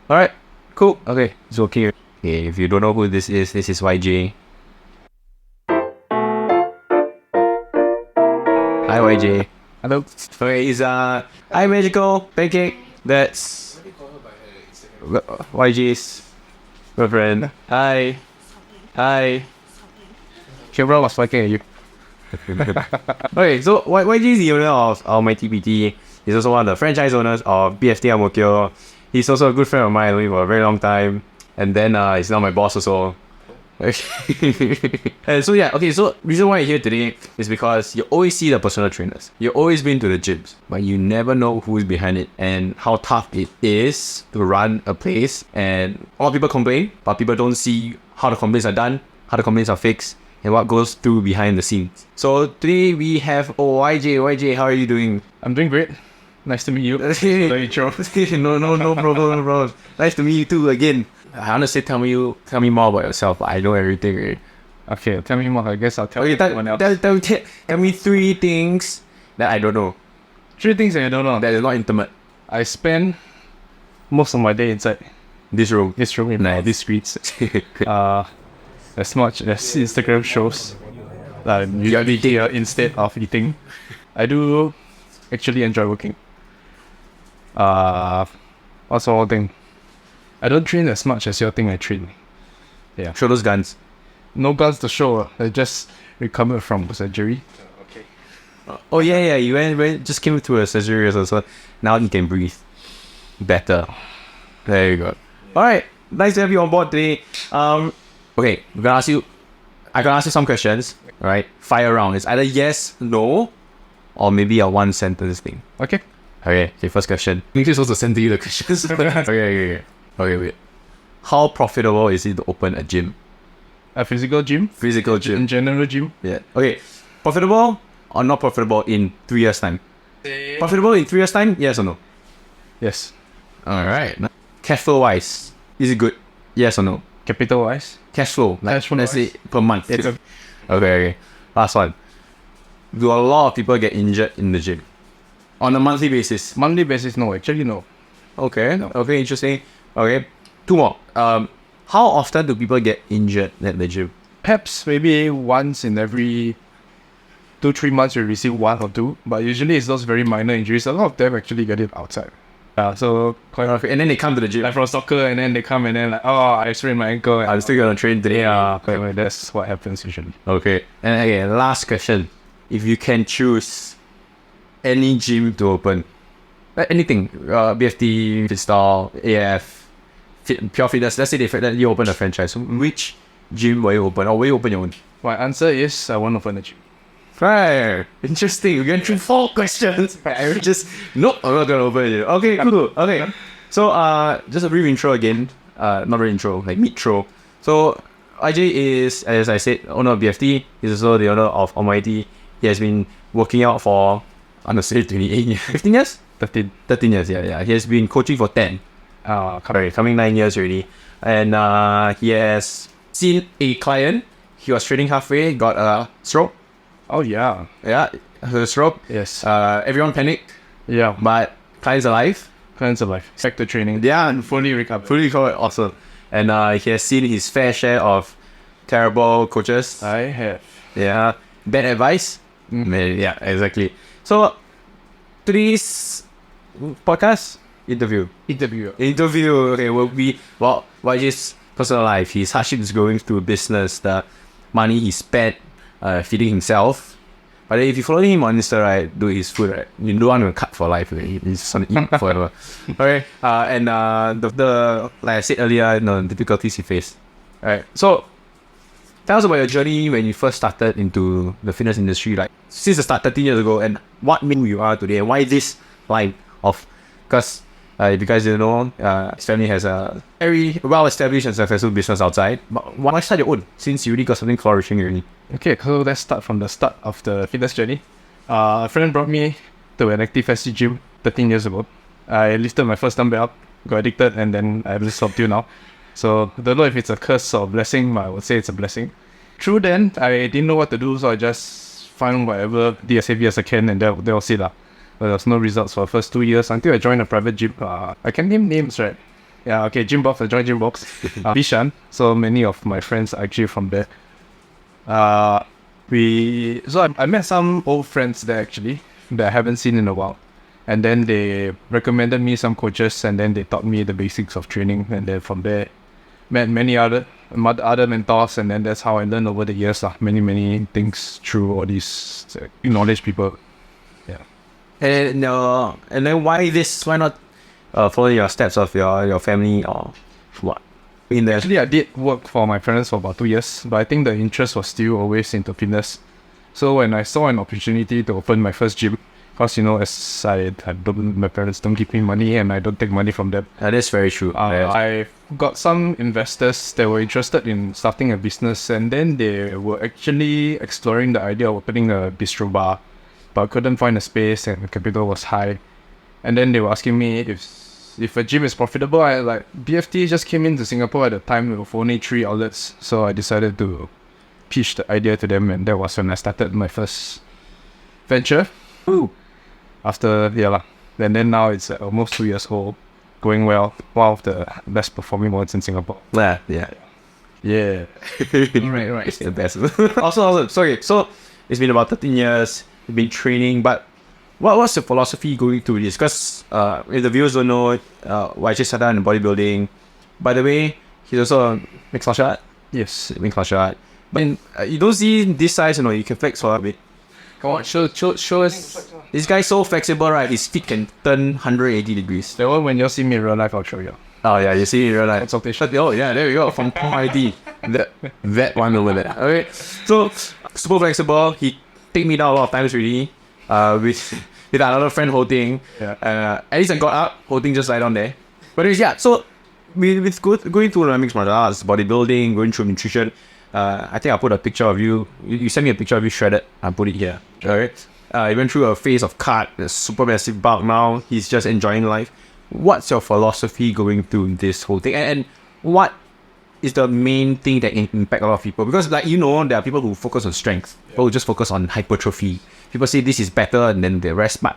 Alright, cool. Okay, it's okay. Okay, if you don't know who this is YJ. Hi YJ. Hello. Okay, is hi Magical Pancake. That's YJ's girlfriend. Hi. Hi. Camera was fucking at you. Okay, so YJ is the owner of my TPT. He's also one of the franchise owners of BFT Ang Mo Kio. He's also a good friend of mine, known him for a very long time. And then he's now my boss also. And so yeah, okay, so reason why you're here today is because you always see the personal trainers. You've always been to the gyms, but you never know who's behind it and how tough it is to run a place. And a lot of people complain, but people don't see how the complaints are done, how the complaints are fixed, and what goes through behind the scenes. So today we have YJ, how are you doing? I'm doing great. Nice to meet you. The intro. no problem. Nice to meet you too again. I honestly tell me more about yourself. I know everything. Right? Okay, tell me more. I guess I'll tell Okay, everyone else. tell me 3 things that I don't know. 3 things that I don't know. That is not intimate. I spend most of my day inside This room. this room in these streets. As much as Instagram shows that you eat here instead of eating, I do actually enjoy working. What's one thing? I don't train as much as your thing I train. Show those guns. No guns to show. I just recovered from surgery. Oh yeah. You just came through a surgery also. Now you can breathe better. There you go. All right. Nice to have you on board today. Okay, I can ask you some questions. All right. Fire round. It's either yes, no, or maybe a 1 sentence thing. Okay. Okay, first question. I'm supposed to send to you the questions. Okay, wait. How profitable is it to open a gym? A physical gym? Physical gym. In general gym? Yeah. Okay, profitable or not profitable in 3 years' time? Profitable in 3 years' time? Yes or no? Yes. Alright. Cash flow wise, is it good? Yes or no? Capital wise? Cash flow, like Cash flow let's say wise? per month. It's Okay. Last one. Do a lot of people get injured in the gym? On a monthly basis? monthly basis, no. Actually, no. Okay. Okay, interesting. Okay. 2 more. How often do people get injured at the gym? Perhaps maybe once in every 2-3 months you receive 1 or 2, but usually it's those very minor injuries. A lot of them actually get it outside. So quite Okay, and then they come to the gym. like from soccer, and then they come and then like, oh, I sprained my ankle. I'm still gonna train today. That's what happens usually. Okay. And okay, last question. If you can choose any gym to open, anything, BFT, Fitstyle, AF, Pure Fitness, let's say let you open a franchise. So which gym will you open, or will you open your own? My answer is I won't open a gym. Right. Interesting. We went through 4 questions. I just nope. I'm not gonna open it. Okay, cool. Okay. So just a brief intro again. Not really intro, like mid-tro. So IJ is, as I said, owner of BFT. He's also the owner of Almighty. He has been working out for, I'm gonna say 28 years, 15 years, 13 years. Yeah. He has been coaching for 10. Coming 9 years already, and he has seen a client. He was training halfway, got a stroke. Oh yeah. Yeah, the stroke. Yes. Everyone panicked, Yeah. but client's alive. Plans of life. Back to training. Yeah, and Fully recovered. fully recovered. Awesome. And he has seen his fair share of terrible coaches. I have. Yeah, bad advice. Yeah, exactly. So today's podcast interview. Okay, will be YJ's personal life, his hardships going through business, the money he spent feeding himself. But if you follow him on Insta, right, do his food, right, you don't want to cut for life. Right? You just want to eat forever. Okay. And the like I said earlier, the difficulties he faced. Alright. So tell us about your journey when you first started into the fitness industry, like since the start 13 years ago, and what made you are today, and why this line of, because if you guys didn't know, his family has a very well-established and successful business outside. But why start your own, since you already got something flourishing already? Okay, so let's start from the start of the fitness journey. A friend brought me to an active SC gym 13 years ago. I lifted my first dumbbell up, got addicted, and then I haven't stopped till now. So I don't know if it's a curse or blessing, but I would say it's a blessing. Through then, I didn't know what to do, so I just found whatever DSAV as I can, and that was it. But there was no results for the first 2 years until I joined a private gym. I can name names, right? Yeah, okay, gym box. I joined gym box. Bishan. So many of my friends are actually from there. I met some old friends there actually that I haven't seen in a while. And then they recommended me some coaches, and then they taught me the basics of training. And then from there, met many other mentors, and then that's how I learned over the years. Many things through all these knowledge people. Yeah. And then why this? Why not follow your steps of your family or what? In there. Actually, I did work for my parents for about 2 years, but I think the interest was still always into fitness. So when I saw an opportunity to open my first gym, because as my parents don't give me money and I don't take money from them. That's very true. I got some investors that were interested in starting a business, and then they were actually exploring the idea of opening a bistro bar, but couldn't find a space and the capital was high. And then they were asking me if a gym is profitable. BFT just came into Singapore at the time with only 3 outlets, so I decided to pitch the idea to them, and that was when I started my first venture. Ooh. After and then now it's almost 2 years old, going well. One of the best performing ones in Singapore. Yeah. Right. It's the best. Also, sorry. So it's been about 13 years. You've been training, but what's the philosophy going through this? Because if the viewers don't know, YJ started in bodybuilding. By the way, he's also a mixed martial art. Yes. Mixed martial art. But you don't see this size, you can flex for a bit. Come on, show us. This guy's so flexible, right? His feet can turn 180 degrees. The one when you see me in real life, I'll show you. Oh yeah, you see it in real life. Consultation. Oh yeah, there we go. From Pong ID. That one over there. Okay. So super flexible. He take me down a lot of times already. With another friend holding. Yeah. At least I got up, holding just right on there. But anyways, yeah, so with going through mixed martial arts, bodybuilding, going through nutrition, I think I'll put a picture of you. You sent me a picture of you shredded. I'll put it here. Alright. He went through a phase of cut, a super massive bulk. Now he's just enjoying life. What's your philosophy going through this whole thing? And what is the main thing that can impact a lot of people? Because there are people who focus on strength. People who just focus on hypertrophy. People say this is better and then the rest, but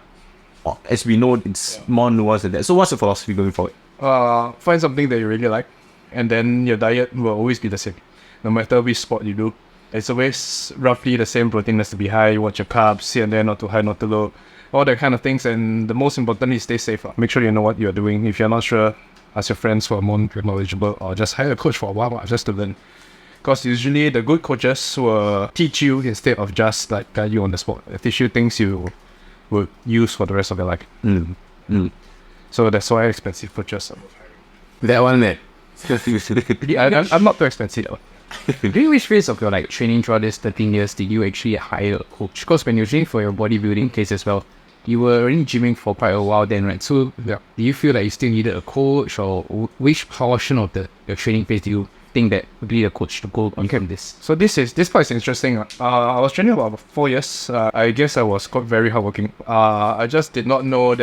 as we know, it's more nuanced than that. So what's the philosophy going forward? Find something that you really like, and then your diet will always be the same. No matter which sport you do, it's always roughly the same. Protein has to be high, watch your carbs, here and there, not too high, not too low, all that kind of things. And the most important is stay safe. Make sure you know what you're doing. If you're not sure, ask your friends who are more knowledgeable, or just hire a coach for a while just to learn. Because usually the good coaches will teach you instead of just guide you on the spot. They teach you things you would use for the rest of your life. So that's why expensive coaches. That one, man. I'm not too expensive. During which phase of your training throughout this 13 years did you actually hire a coach? Because when you're training for your bodybuilding case as well, you were already gymming for quite a while then, right? So do you feel like you still needed a coach, or which portion of your training phase do you think that would be a coach to go on from this? So this part is interesting. I was training about 4 years. I guess I was very hardworking. I just did not know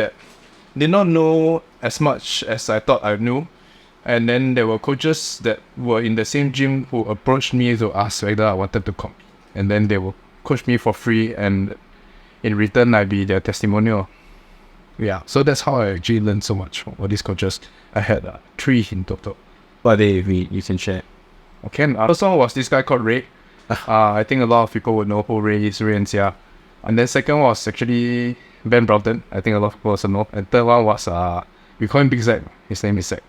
as much as I thought I knew. And then there were coaches that were in the same gym who approached me to ask whether I wanted to compete. And then they will coach me for free, and in return, I'd be their testimonial. Yeah, so that's how I actually learned so much from all these coaches. I had 3 in total. But you can share. Okay, first one was this guy called Ray. I think a lot of people would know who Ray is, Ray and Sia. And then second was actually Ben Broughton. I think a lot of people also know. And third one was, we call him Big Zack. His name is Zack.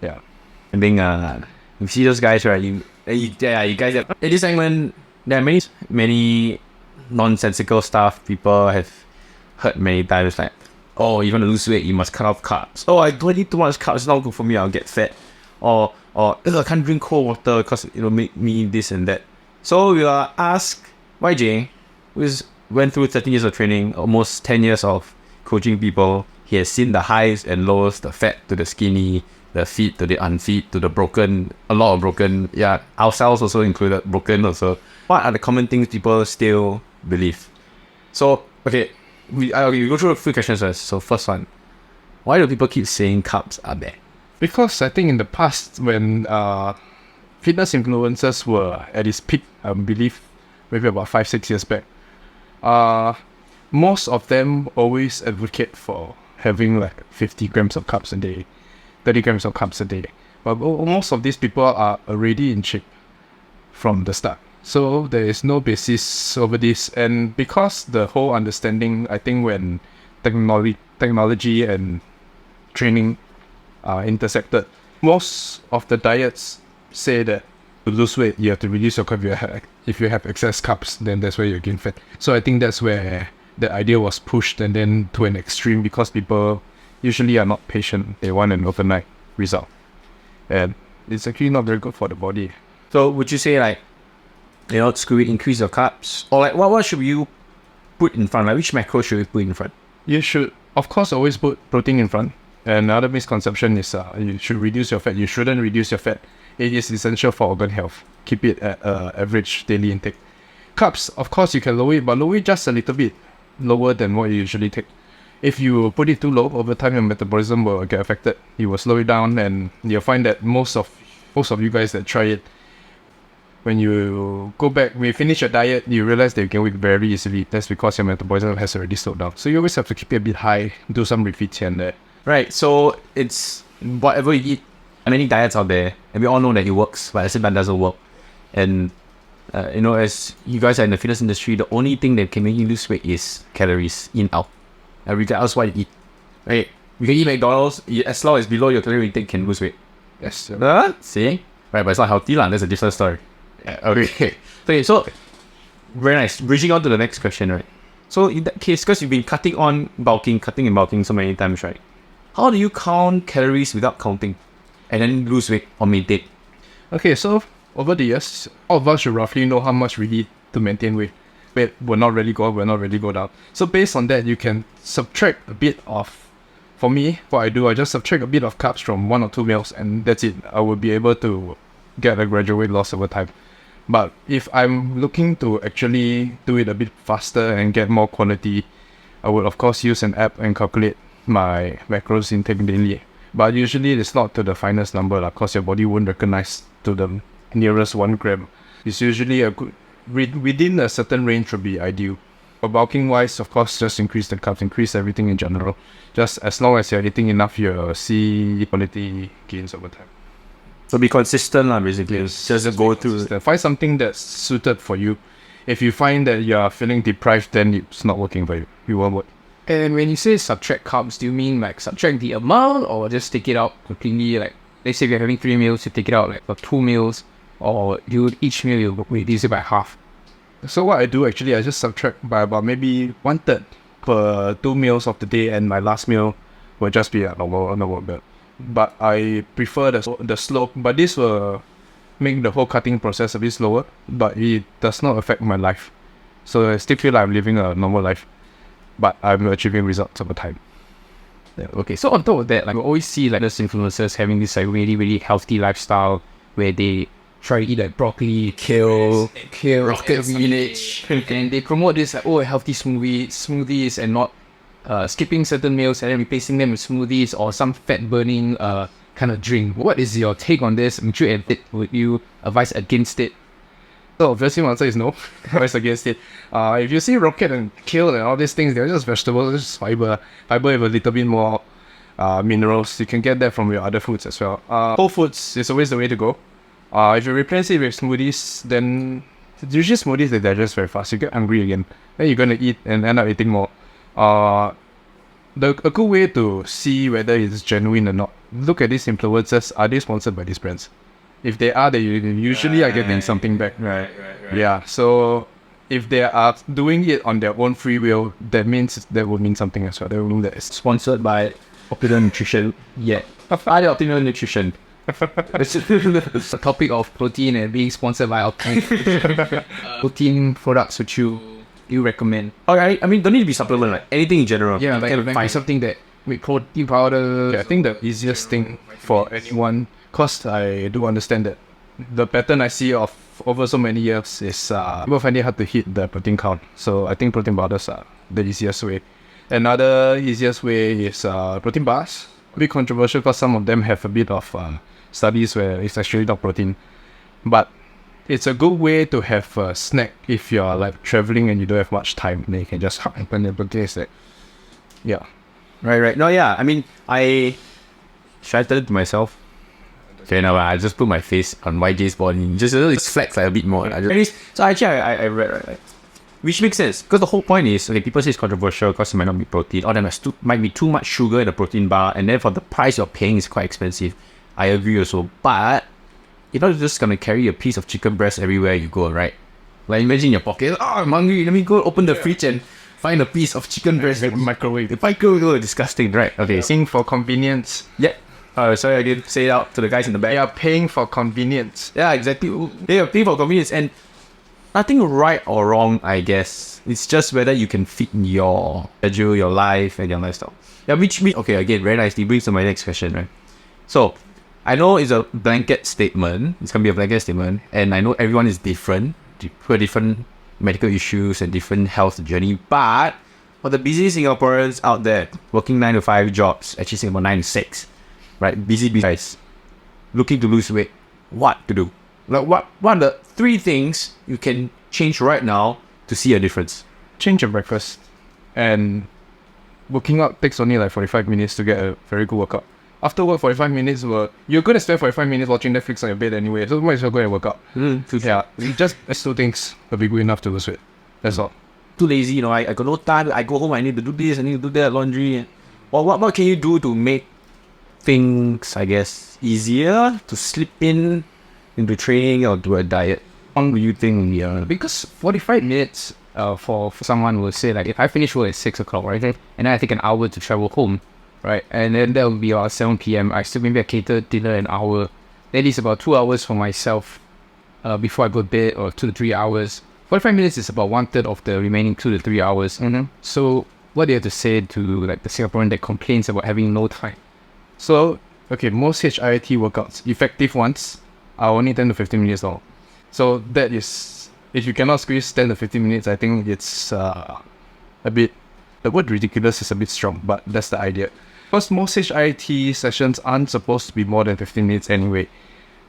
Yeah. And being you see those guys, right? You guys have, in this segment, there are many nonsensical stuff people have heard many times, like, oh, you want to lose weight, you must cut off carbs. Oh, I don't eat too much carbs, it's not good for me, I'll get fat. Or I can't drink cold water because it'll make me this and that. So we are asked YJ, who went through 13 years of training, almost 10 years of coaching people. He has seen the highs and lows, the fat to the skinny, the fit to the unfit, to the broken, a lot of broken, ourselves also included, broken also. What are the common things people still believe? So, okay, we go through a few questions first. So first one, why do people keep saying carbs are bad? Because I think in the past, when fitness influencers were at its peak, I believe, maybe about 5-6 years back, most of them always advocate for having 50 grams of carbs a day. 30 grams of carbs a day. But most of these people are already in shape from the start. So there is no basis over this. And because the whole understanding, I think when technology and training are intersected, most of the diets say that to lose weight, you have to reduce your carb. If you have excess carbs, then that's where you gain fat. So I think that's where the idea was pushed and then to an extreme, because people usually are not patient. They want an overnight result. And it's actually not very good for the body. So would you say like, you know, screw it, increase your carbs? Or like what should you put in front? Like which macro should we put in front? You should, of course, always put protein in front. And another misconception is you should reduce your fat. You shouldn't reduce your fat. It is essential for organ health. Keep it at average daily intake. Carbs, of course, you can lower it, but lower it just a little bit lower than what you usually take. If you put it too low, over time your metabolism will get affected. You will slow it down, and you'll find that most of you guys that try it, when you go back, when you finish your diet, you realize that you can weak very easily. That's because your metabolism has already slowed down. So you always have to keep it a bit high, do some refeeds here and there. Right, so it's whatever you eat. Many diets out there, and we all know that it works, but at the same time doesn't work. And you know, as you guys are in the fitness industry, the only thing that can make you lose weight is calories in out. Regardless what you eat. Right, you can eat McDonald's as long as below your calorie intake can lose weight. Yes. See? Right, but it's not healthy lah. That's a different story. Yeah, okay, so very nice. Bridging on to the next question, right? So in that case, because you've been cutting and bulking so many times, right? How do you count calories without counting and then lose weight or maintain? Okay, so over the years, all of us should roughly know how much we need to maintain weight. Weight will not really go up, will not really go down. So based on that, you can subtract a bit of, for me, what I do, I just subtract a bit of carbs from 1 or 2 meals, and that's it. I will be able to get a gradual weight loss over time. But if I'm looking to actually do it a bit faster and get more quality, I would of course use an app and calculate my macros intake daily. But usually it's not to the finest number because your body won't recognize to the nearest 1 gram. It's usually a good, within a certain range would be ideal. For bulking wise, of course, just increase the carbs, increase everything in general. Just as long as you're eating enough, you'll see quality gains over time. So be consistent lah, basically. Just go through. Find something that's suited for you. If you find that you are feeling deprived, then it's not working for you. You won't work. And when you say subtract carbs, do you mean like subtract the amount or just take it out completely? Like, let's say you're having 3 meals, you take it out like for 2 meals, or each meal you reduce it by half? So what I do actually, I just subtract by about maybe 1/3 per 2 meals of the day, and my last meal will just be a normal meal. But I prefer the slope, but this will make the whole cutting process a bit slower, but it does not affect my life. So I still feel like I'm living a normal life, but I'm achieving results over time. Yeah, okay, so on top of that, like we always see like those influencers having this like really, really healthy lifestyle where they try to eat like broccoli, kale, rocket spinach, and they promote this like healthy smoothies and not skipping certain meals and then replacing them with smoothies or some fat burning kind of drink. What is your take on this? Would you advise against it? So obviously my answer is no. Advise against it. If you see rocket and kale and all these things, they're just vegetables, just fiber with a little bit more minerals. You can get that from your other foods as well. Whole foods is always the way to go. If you replace it with smoothies, then usually smoothies they digest very fast. You get hungry again, then you're gonna eat and end up eating more. A good way to see whether it's genuine or not, look at these influencers. Are they sponsored by these brands? If they are, they usually are getting something back. Right. Yeah, so if they are doing it on their own free will, that would mean something as well. That would mean that it's Sponsored by Optimal Nutrition. Yeah. Optimal Nutrition. The topic of protein and being sponsored by protein products would you recommend? Okay, I mean, don't need to be supplement, like anything in general. Yeah, like find something that with protein powder. I think the easiest thing for anyone, because I do understand that the pattern I see of over so many years is people find it hard to hit the protein count. So I think protein powders are the easiest way. Another easiest way is protein bars. A bit controversial because some of them have a bit of studies where it's actually not protein. But it's a good way to have a snack if you're like traveling and you don't have much time. Then you can just hop and the protein snack. Yeah. Right. No, yeah. I mean, I Should I tell it to myself? Okay, no, I just put my face on YJ's body. Just it's flex like a bit more. So actually, I read right, which makes sense because the whole point is okay. People say it's controversial because it might not be protein, or there might be too much sugar in the protein bar, and then for the price you're paying is quite expensive. I agree also, but you're not just gonna carry a piece of chicken breast everywhere you go, right? Like imagine in your pocket. Oh, I'm hungry. Let me go open the fridge and find a piece of chicken breast. Microwave. The microwave, disgusting, right? Okay. Paying for convenience. Yeah. Sorry, I didn't say it out to the guys in the back. They are paying for convenience. Yeah, exactly. They are paying for convenience, and nothing right or wrong, I guess. It's just whether you can fit in your schedule, your life, and your lifestyle. Yeah, which means, okay, again, very nicely brings to my next question, right? So, I know it's a blanket statement. It's going to be a blanket statement, and I know everyone is different, for different medical issues and different health journey, but for the busy Singaporeans out there, working 9 to 5 jobs, actually Singapore 9 to 6, right? Busy guys, looking to lose weight, what to do? Like what are the 3 things you can change right now to see a difference? Change your breakfast. And working out takes only like 45 minutes to get a very good workout. After work, 45 minutes, you're going to spend 45 minutes watching Netflix on your bed anyway, so might as well go and work out. Yeah, just these 2 things will be good enough to lose weight. That's all. Too lazy, I got no time. I go home, I need to do this, I need to do that, laundry. What can you do to make things, I guess, easier to slip into training or to a diet? What do you think? Yeah, Because 45 minutes for someone will say, like, if I finish work at 6 o'clock, right, and then I take an hour to travel home, right, and then that will be about 7 p.m. I still maybe I cater dinner an hour. That is about 2 hours for myself before I go to bed, or 2 to 3 hours. 45 minutes is about 1/3 of the remaining 2 to 3 hours. So what do you have to say to like the Singaporean that complains about having no time? So, okay, most HIIT workouts, effective ones, are only 10 to 15 minutes long. So that is, if you cannot squeeze 10 to 15 minutes, I think it's a bit, the word ridiculous is a bit strong, but that's the idea. Because most HIIT sessions aren't supposed to be more than 15 minutes anyway.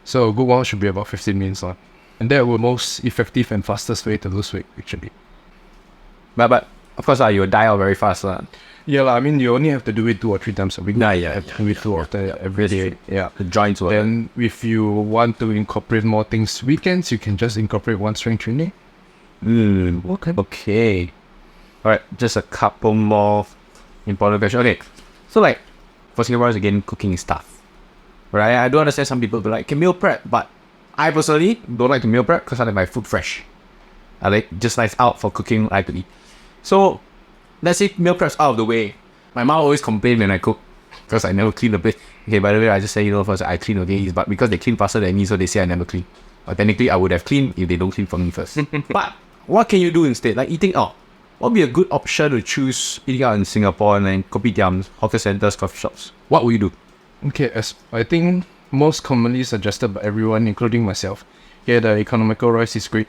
So a good one should be about 15 minutes long. And that will most effective and fastest way to lose weight, actually. But of course, you will die out very fast. Yeah, I mean, you only have to do it 2 or 3 times a week. Yeah. You have to do it 2 or 3 every day. Yeah. The joints will. Then if you want to incorporate more things weekends, you can just incorporate one strength training. Okay. Alright, just a couple more important questions. Okay. So like, for Singaporeans again, cooking is tough. Right? I do understand some people be like, can meal prep, but I personally don't like to meal prep because I like my food fresh. I like just nice out for cooking, I could eat. So let's say meal prep's out of the way. My mom always complain when I cook because I never clean the place. Okay, by the way, I just say, first I clean, okay, but because they clean faster than me, so they say I never clean. But technically, I would have cleaned if they don't clean for me first. But what can you do instead? Like eating out. What would be a good option to choose eating out in Singapore and then kopitiams, hawker centers, coffee shops? What would you do? Okay, as I think most commonly suggested by everyone, including myself, the economical rice is great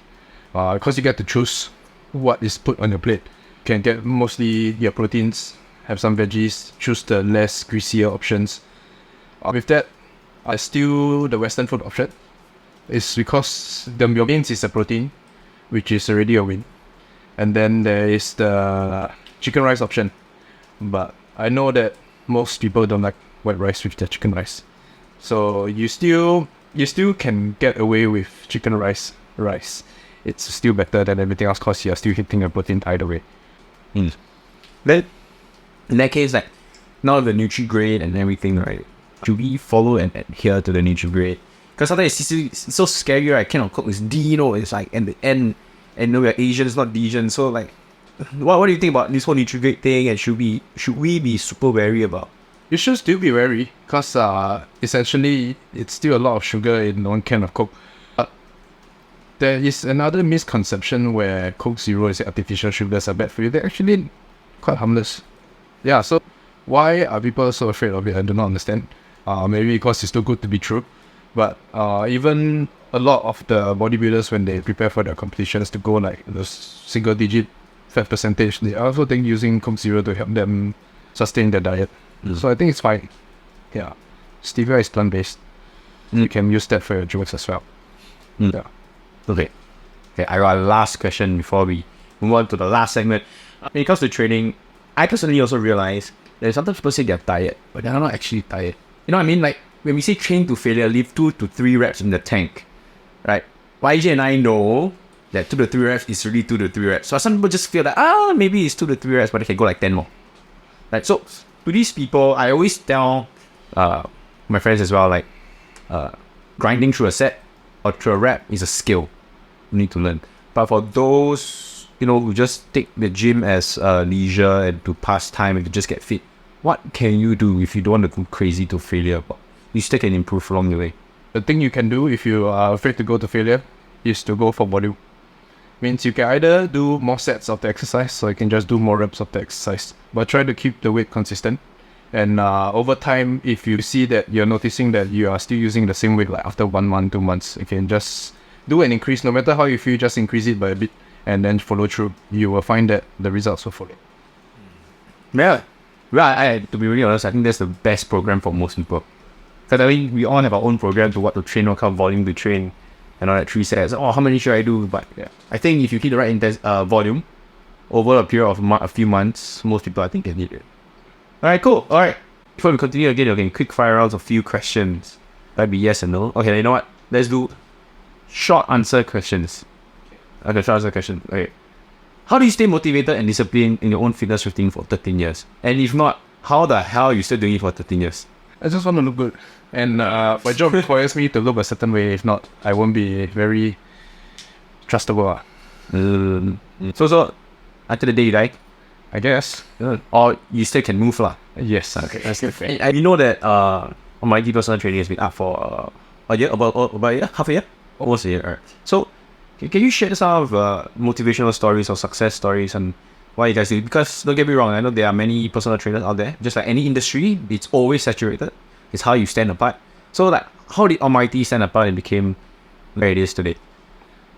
because you get to choose what is put on your plate. You can get mostly your proteins, have some veggies, choose the less greasier options. With that, still the Western food option is because your mains is the protein, which is already a win. And then there is the chicken rice option. But I know that most people don't like white rice with their chicken rice. So you still can get away with chicken rice. It's still better than everything else because you're still hitting a protein either way. Then, in that case, like, now the Nutri-Grade and everything, right? Should we follow and adhere to the Nutri-Grade? Because sometimes it's so scary, right? Cannot cook is D, it's like, and we're Asian, it's not Dijon. So, like, what do you think about this whole Nutri-Grade thing? And should we be super wary about? You should still be wary because essentially it's still a lot of sugar in one can of Coke. There is another misconception where Coke Zero is artificial sugars are bad for you. They're actually quite harmless. Yeah, so why are people so afraid of it? I do not understand. Maybe because it's too good to be true. But even a lot of the bodybuilders, when they prepare for their competitions to go like the single digit fat percentage, they also think using Coke Zero to help them sustain their diet. So I think it's fine. Yeah. Stevia is plant-based. You can use that for your jokes as well. Yeah. Okay, I got a last question before we move on to the last segment. When it comes to training, I personally also realize that sometimes people say they're tired, but they're not actually tired. You know what I mean? Like when we say train to failure, leave 2 to 3 reps in the tank, right? YJ and I know that 2 to 3 reps is really 2 to 3 reps. So some people just feel that maybe it's 2 to 3 reps, but they can go like 10 more. Right? So to these people, I always tell my friends as well, like grinding through a set or through a rep is a skill you need to learn. But for those who just take the gym as leisure and to pass time and to just get fit, what can you do if you don't want to go crazy to failure, but you still can improve along the way? The thing you can do if you are afraid to go to failure is to go for volume. Means you can either do more sets of the exercise, or you can just do more reps of the exercise. But try to keep the weight consistent. And over time, if you see that you're noticing that you are still using the same weight like after 1 month, 2 months, you can just do an increase. No matter how you feel, just increase it by a bit and then follow through. You will find that the results will follow. Yeah. Well, to be really honest, I think that's the best program for most people. Because I mean, we all have our own program to what to train, what kind of volume to train, and all that 3 sets. How many should I do? But yeah, I think if you hit the right volume over a period of a few months, most people I think can hit it. Alright, cool. Alright. Before we continue again, quick fire rounds of few questions. That'd be yes and no. Okay, you know what? Let's do short answer questions. Okay, short answer question. Okay. How do you stay motivated and disciplined in your own fitness routine for 13 years? And if not, how the hell are you still doing it for 13 years? I just want to look good. And my job requires me to look a certain way. If not, I won't be very trustable. So, until the day you die? I guess. Or you still can move lah. Yes. Okay. That's the thing. And you know that Almighty personal training has been up for a year, about a year, half a year? Almost a year. Right. So, can you share some of motivational stories or success stories and why you guys do it? Because don't get me wrong, I know there are many personal trainers out there. Just like any industry, it's always saturated. It's how you stand apart. So like, how did Almighty stand apart and became where it is today?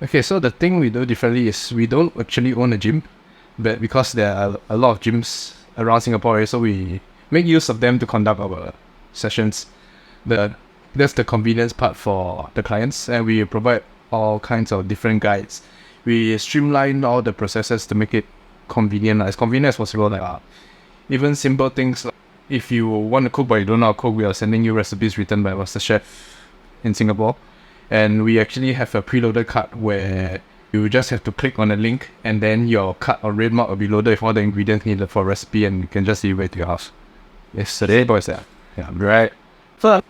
Okay, so the thing we do differently is we don't actually own a gym, but because there are a lot of gyms around Singapore, so we make use of them to conduct our sessions. That's the convenience part for the clients, and we provide all kinds of different guides. We streamline all the processes to make it convenient as possible. Like even simple things like if you want to cook but you don't know how to cook, we are sending you recipes written by a master chef in Singapore, and we actually have a preloaded cart where you just have to click on a link and then your cart or red mark will be loaded with all the ingredients needed for a recipe, and you can just deliver it to your house. Yes, so that's boys there. Yeah, right. So,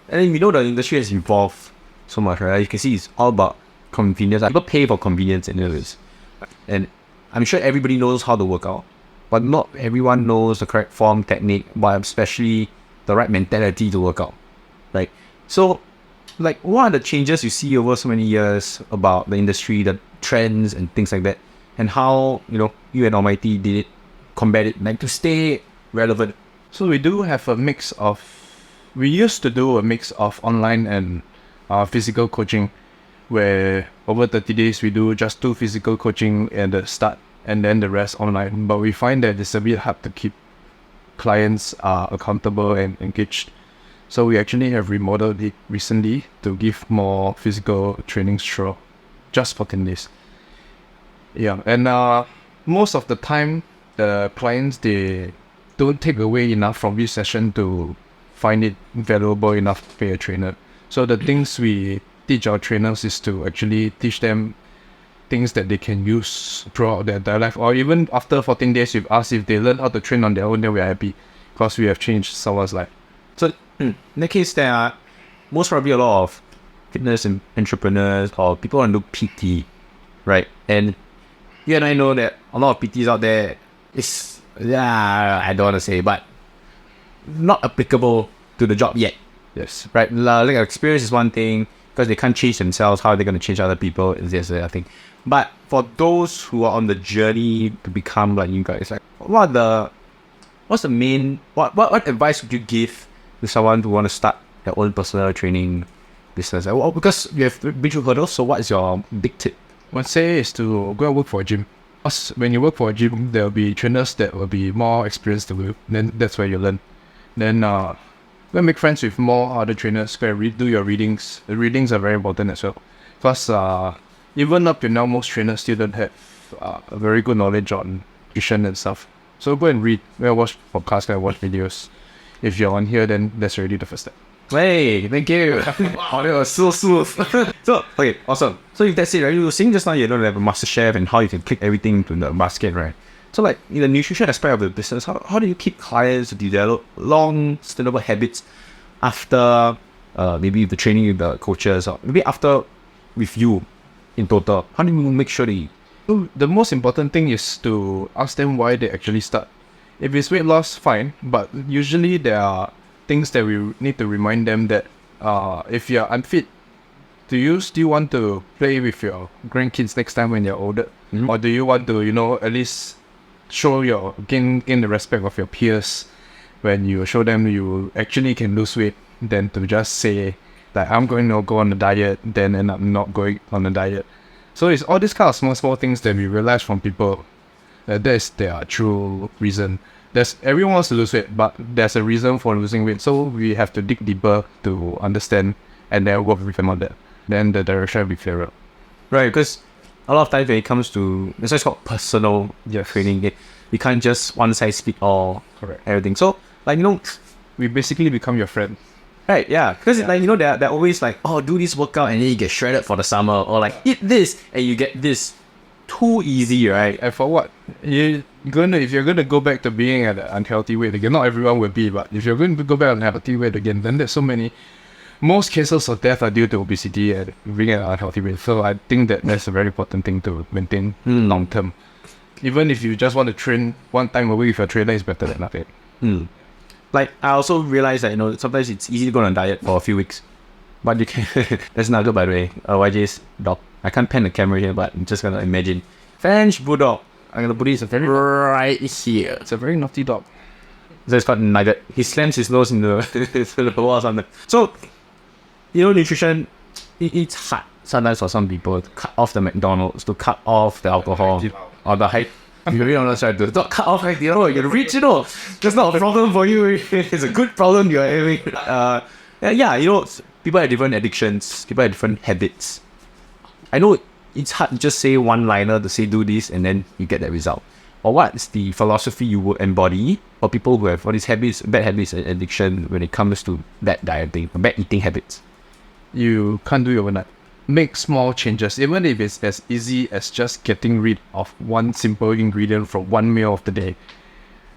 and then we know the industry has evolved so much, right? You can see it's all about convenience. People pay for convenience in this, and I'm sure everybody knows how to work out, but not everyone knows the correct form, technique, but especially the right mentality to work out. Like, so, like, what are the changes you see over so many years about the industry, the trends and things like that, and how you and Almighty did it, combat it, like to stay relevant? So we do have a mix of. We used to do a mix of online and physical coaching, where over 30 days we do just 2 physical coaching at the start and then the rest online. But we find that it's a bit hard to keep clients accountable and engaged. So we actually have remodeled it recently to give more physical training through just for 10 days. Yeah, and most of the time the clients, they don't take away enough from this session to find it valuable enough to pay a trainer. So the things we teach our trainers is to actually teach them things that they can use throughout their entire life, or even after 14 days with us, if they learn how to train on their own, then we are happy because we have changed someone's life. So in that case, there are most probably a lot of fitness entrepreneurs or people who do PT, right? And you and I know that a lot of PTs out there is, I don't want to say, but not applicable to the job yet. Yes. Right? Like experience is one thing, because they can't change themselves. How are they going to change other people? Is this a thing? But for those who are on the journey to become like you guys, like what advice would you give to someone who want to start their own personal training business? Because you have been through hurdles, so what is your big tip? One say is to go and work for a gym. Because when you work for a gym, there will be trainers that will be more experienced than you. Then that's where you learn. Then go and make friends with more other trainers. Go and do your readings. The readings are very important as well. Because even up to now, most trainers still don't have a very good knowledge on nutrition and stuff. So go and read, go and watch podcasts, go and watch videos. if you're on here, then that's already the first step. Hey, thank you. Oh, that was so smooth. So, okay, awesome. So if that's it, right? You were saying just now you don't have a master chef and how you can click everything into the basket, right? So like in the nutrition aspect of the business, how do you keep clients to develop long, sustainable habits after maybe the training with the coaches or maybe after with you in total? How do you make sure that So the most important thing is to ask them why they actually start. If it's weight loss, fine, but usually there are things that we need to remind them that if you're unfit, do you still want to play with your grandkids next time when you're older? Or do you want to, at least show gain the respect of your peers when you show them you actually can lose weight than to just say that I'm going to go on a diet, then end up not going on a diet. So it's all these kind of small things that we realize from people that is their true reason. Everyone wants to lose weight, but there's a reason for losing weight. So we have to dig deeper to understand and then work with them on that. Then the direction will be clearer. right? Because a lot of times when it comes to that's why it's called personal training. You can't just one size fit all. Correct. Everything. So like We basically become your friend. right, yeah. Because like they're always like, oh, do this workout and then you get shredded for the summer, or like eat this and you get this. Too easy, right? And for what? If you're gonna go back to being at an unhealthy weight again, not everyone will be, but if you're going to go back on unhealthy weight again, then there's most cases of death are due to obesity and being at an unhealthy weight. So I think that's a very important thing to maintain long term. Even if you just want to train one time a week with your trainer, is better than nothing. Like I also realized that sometimes it's easy to go on a diet for a few weeks, but you can. That's not good, by the way. YJ's dog. I can't pan the camera here, but I'm just gonna imagine French bulldog. I'm gonna put it right here. It's a very naughty dog. So it's called Nugget. He slams his nose in the wall or something. So, nutrition, it's hard sometimes for some people to cut off the McDonald's, to cut off the alcohol, or the hype. To be honest, right, to not cut off like you're rich, that's not a problem for you. It's a good problem you're having. People have different addictions, people have different habits. I know it's hard to just say one liner to say do this and then you get that result. Or what's the philosophy you would embody for people who have all these habits, bad habits and addiction when it comes to bad dieting, bad eating habits? You can't do it overnight. Make small changes, even if it's as easy as just getting rid of one simple ingredient from one meal of the day.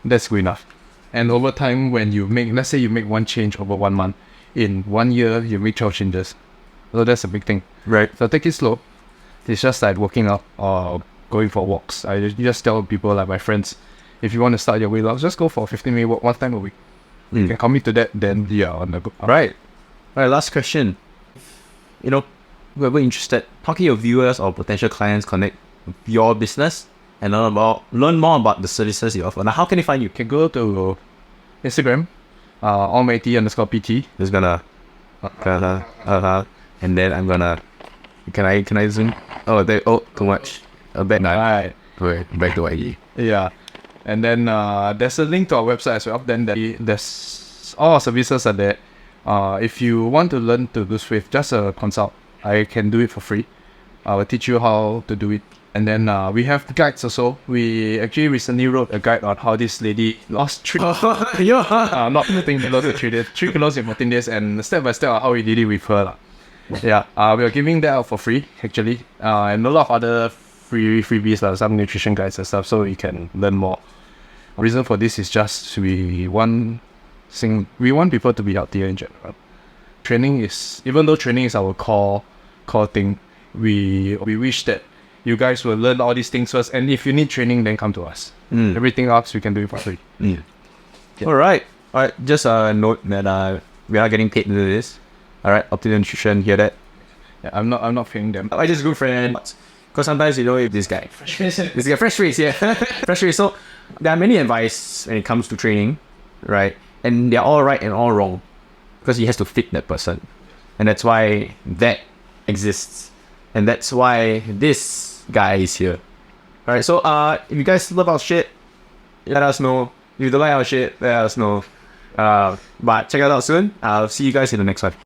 That's good enough. And over time, when let's say you make one change over 1 month, in 1 year, you make 12 changes. So that's a big thing. Right. So take it slow. It's just like working out or going for walks. I just tell people, like my friends, if you want to start your weight loss, just go for a 15-minute walk one time a week. You can commit to that, then you're on the go. Right. Alright, last question. Whoever interested, how can your viewers or potential clients connect with your business and learn more about the services you offer? Now, how can they find you? You can go to Instagram, almighty_pt. Just gonna and then I'm gonna can I zoom? Too much. A bit now. Right. Wait, back to YE. Yeah. And then there's a link to our website as well. Then there's all our services are there. If you want to learn to lose weight, just a consult. I can do it for free. I will teach you how to do it. And then we have guides also. We actually recently wrote a guide on how this lady lost 3 not 3 kilos in 3 days, 3 kilos in 14 days, and step by step how we did it with her. Yeah, we are giving that out for free actually, and a lot of other freebies, some nutrition guides and stuff, so you can learn more. Reason for this is just we want people to be healthier in general. Even though training is our core thing, we wish that you guys will learn all these things first, and if you need training, then come to us. Everything else we can do it for free. Yeah. Alright, just a note that we are getting paid to do this. Alright, Optimal Nutrition, hear that? Yeah, I'm not paying them. I just good friend. Because sometimes if this guy fresh face, yeah. Fresh face. So there are many advice when it comes to training, right? And they're all right and all wrong. Because he has to fit that person. And that's why that exists. And that's why this guy is here. Alright, so if you guys love our shit, let us know. If you don't like our shit, let us know. But check it out soon. I'll see you guys in the next one.